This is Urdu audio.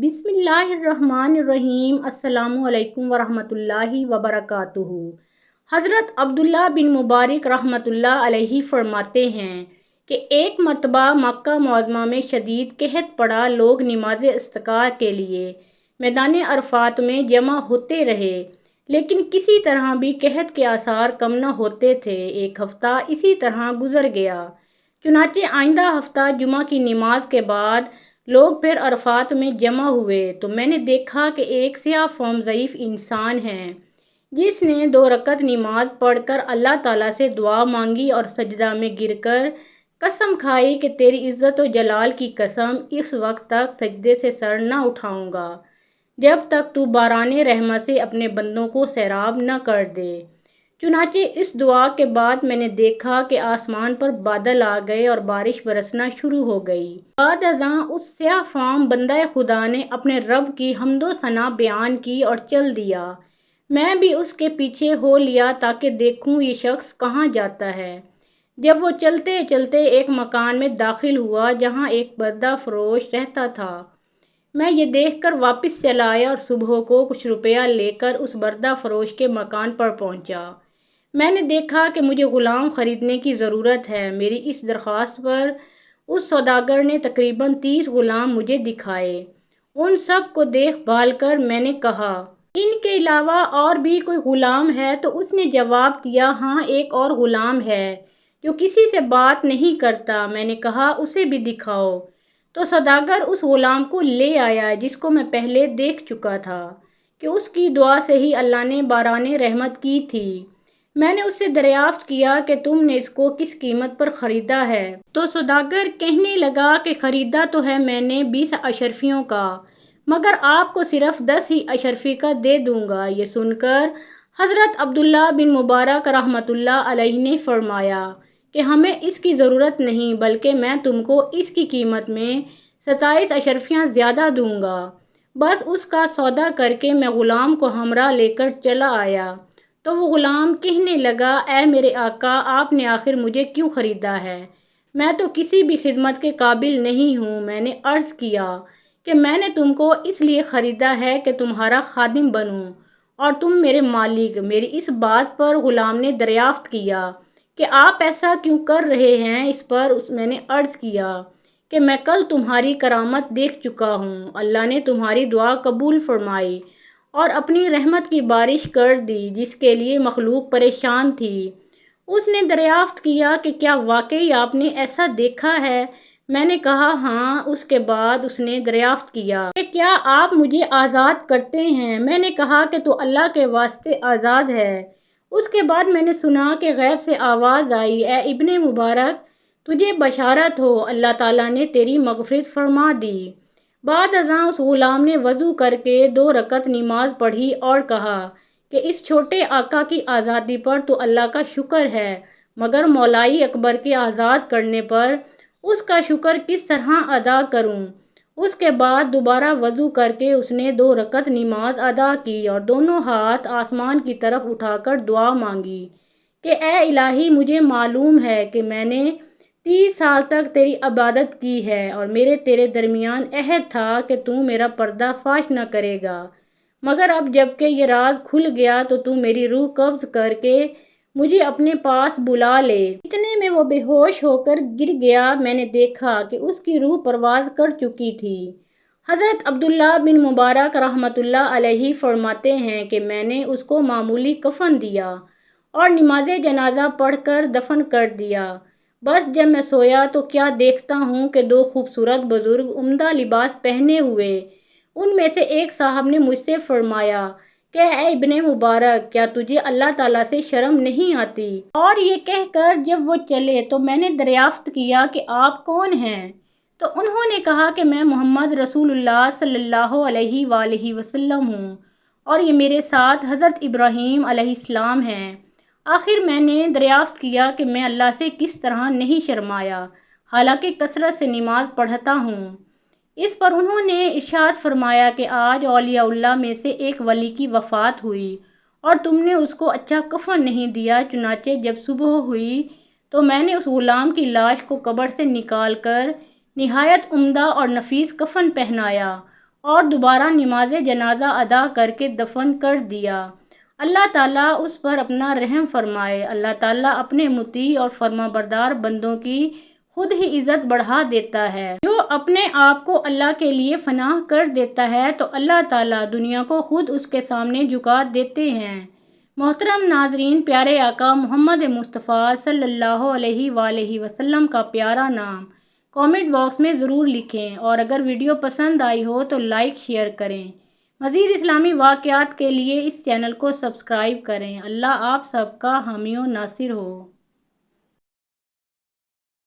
بسم اللہ الرحمن الرحیم۔ السلام علیکم ورحمۃ اللہ وبرکاتہ۔ حضرت عبداللہ بن مبارک رحمۃ اللہ علیہ فرماتے ہیں کہ ایک مرتبہ مکہ معظمہ میں شدید قحط پڑا۔ لوگ نماز استسقاء کے لیے میدان عرفات میں جمع ہوتے رہے، لیکن کسی طرح بھی قحط کے آثار کم نہ ہوتے تھے۔ ایک ہفتہ اسی طرح گزر گیا، چنانچہ آئندہ ہفتہ جمعہ کی نماز کے بعد لوگ پھر عرفات میں جمع ہوئے تو میں نے دیکھا کہ ایک سیاہ فام ضعیف انسان ہے جس نے 2 رکعت نماز پڑھ کر اللہ تعالیٰ سے دعا مانگی اور سجدہ میں گر کر قسم کھائی کہ تیری عزت و جلال کی قسم، اس وقت تک سجدے سے سر نہ اٹھاؤں گا جب تک تو باران رحمت سے اپنے بندوں کو سیراب نہ کر دے۔ چنانچہ اس دعا کے بعد میں نے دیکھا کہ آسمان پر بادل آ گئے اور بارش برسنا شروع ہو گئی۔ بعد ازاں اس سیاہ فام بندہ خدا نے اپنے رب کی حمد و ثنا بیان کی اور چل دیا۔ میں بھی اس کے پیچھے ہو لیا تاکہ دیکھوں یہ شخص کہاں جاتا ہے۔ جب وہ چلتے چلتے ایک مکان میں داخل ہوا جہاں ایک بردہ فروش رہتا تھا، میں یہ دیکھ کر واپس چلا آیا اور صبح کو کچھ روپیہ لے کر اس بردہ فروش کے مکان پر پہنچا۔ میں نے دیکھا کہ مجھے غلام خریدنے کی ضرورت ہے۔ میری اس درخواست پر اس سوداگر نے تقریباً 30 غلام مجھے دکھائے۔ ان سب کو دیکھ بھال کر میں نے کہا، ان کے علاوہ اور بھی کوئی غلام ہے؟ تو اس نے جواب دیا، ہاں ایک اور غلام ہے جو کسی سے بات نہیں کرتا۔ میں نے کہا، اسے بھی دکھاؤ۔ تو سوداگر اس غلام کو لے آیا جس کو میں پہلے دیکھ چکا تھا کہ اس کی دعا سے ہی اللہ نے باران رحمت کی تھی۔ میں نے اس سے دریافت کیا کہ تم نے اس کو کس قیمت پر خریدا ہے؟ تو سوداگر کہنے لگا کہ خریدا تو ہے میں نے 20 اشرفیوں کا، مگر آپ کو صرف 10 ہی اشرفی کا دے دوں گا۔ یہ سن کر حضرت عبداللہ بن مبارک رحمۃ اللہ علیہ نے فرمایا کہ ہمیں اس کی ضرورت نہیں، بلکہ میں تم کو اس کی قیمت میں 27 اشرفیاں زیادہ دوں گا۔ بس اس کا سودا کر کے میں غلام کو ہمراہ لے کر چلا آیا تو وہ غلام کہنے لگا، اے میرے آقا، آپ نے آخر مجھے کیوں خریدا ہے؟ میں تو کسی بھی خدمت کے قابل نہیں ہوں۔ میں نے عرض کیا کہ میں نے تم کو اس لیے خریدا ہے کہ تمہارا خادم بنوں اور تم میرے مالک۔ میری اس بات پر غلام نے دریافت کیا کہ آپ ایسا کیوں کر رہے ہیں؟ اس پر میں نے عرض کیا کہ میں کل تمہاری کرامت دیکھ چکا ہوں، اللہ نے تمہاری دعا قبول فرمائی اور اپنی رحمت کی بارش کر دی جس کے لیے مخلوق پریشان تھی۔ اس نے دریافت کیا کہ کیا واقعی آپ نے ایسا دیکھا ہے؟ میں نے کہا، ہاں۔ اس کے بعد اس نے دریافت کیا کہ کیا آپ مجھے آزاد کرتے ہیں؟ میں نے کہا کہ تو اللہ کے واسطے آزاد ہے۔ اس کے بعد میں نے سنا کہ غیب سے آواز آئی، اے ابن مبارک، تجھے بشارت ہو، اللہ تعالیٰ نے تیری مغفرت فرما دی۔ بعد ازاں اس غلام نے وضو کر کے 2 رکعت نماز پڑھی اور کہا کہ اس چھوٹے آقا کی آزادی پر تو اللہ کا شکر ہے، مگر مولائی اکبر کے آزاد کرنے پر اس کا شکر کس طرح ادا کروں؟ اس کے بعد دوبارہ وضو کر کے اس نے 2 رکعت نماز ادا کی اور دونوں ہاتھ آسمان کی طرف اٹھا کر دعا مانگی کہ اے الہی، مجھے معلوم ہے کہ میں نے 30 سال تک تیری عبادت کی ہے اور میرے تیرے درمیان عہد تھا کہ تو میرا پردہ فاش نہ کرے گا، مگر اب جب کہ یہ راز کھل گیا تو میری روح قبض کر کے مجھے اپنے پاس بلا لے۔ اتنے میں وہ بے ہوش ہو کر گر گیا۔ میں نے دیکھا کہ اس کی روح پرواز کر چکی تھی۔ حضرت عبداللہ بن مبارک رحمۃ اللہ علیہ فرماتے ہیں کہ میں نے اس کو معمولی کفن دیا اور نماز جنازہ پڑھ کر دفن کر دیا۔ بس جب میں سویا تو کیا دیکھتا ہوں کہ 2 خوبصورت بزرگ عمدہ لباس پہنے ہوئے، ان میں سے ایک صاحب نے مجھ سے فرمایا کہ اے ابن مبارک، کیا تجھے اللہ تعالیٰ سے شرم نہیں آتی؟ اور یہ کہہ کر جب وہ چلے تو میں نے دریافت کیا کہ آپ کون ہیں؟ تو انہوں نے کہا کہ میں محمد رسول اللہ صلی اللہ علیہ وآلہ وسلم ہوں اور یہ میرے ساتھ حضرت ابراہیم علیہ السلام ہیں۔ آخر میں نے دریافت کیا کہ میں اللہ سے کس طرح نہیں شرمایا، حالانکہ کثرت سے نماز پڑھتا ہوں۔ اس پر انہوں نے ارشاد فرمایا کہ آج اولیاء اللہ میں سے ایک ولی کی وفات ہوئی اور تم نے اس کو اچھا کفن نہیں دیا۔ چنانچہ جب صبح ہوئی تو میں نے اس غلام کی لاش کو قبر سے نکال کر نہایت عمدہ اور نفیس کفن پہنایا اور دوبارہ نماز جنازہ ادا کر کے دفن کر دیا۔ اللہ تعالیٰ اس پر اپنا رحم فرمائے۔ اللہ تعالیٰ اپنے مطیع اور فرمانبردار بندوں کی خود ہی عزت بڑھا دیتا ہے۔ جو اپنے آپ کو اللہ کے لیے فنا کر دیتا ہے تو اللہ تعالیٰ دنیا کو خود اس کے سامنے جھکا دیتے ہیں۔ محترم ناظرین، پیارے آقا محمد مصطفیٰ صلی اللہ علیہ وآلہ وسلم کا پیارا نام کامنٹ باکس میں ضرور لکھیں، اور اگر ویڈیو پسند آئی ہو تو لائک شیئر کریں۔ مزید اسلامی واقعات کے لیے اس چینل کو سبسکرائب کریں۔ اللہ آپ سب کا حامی و ناصر ہو۔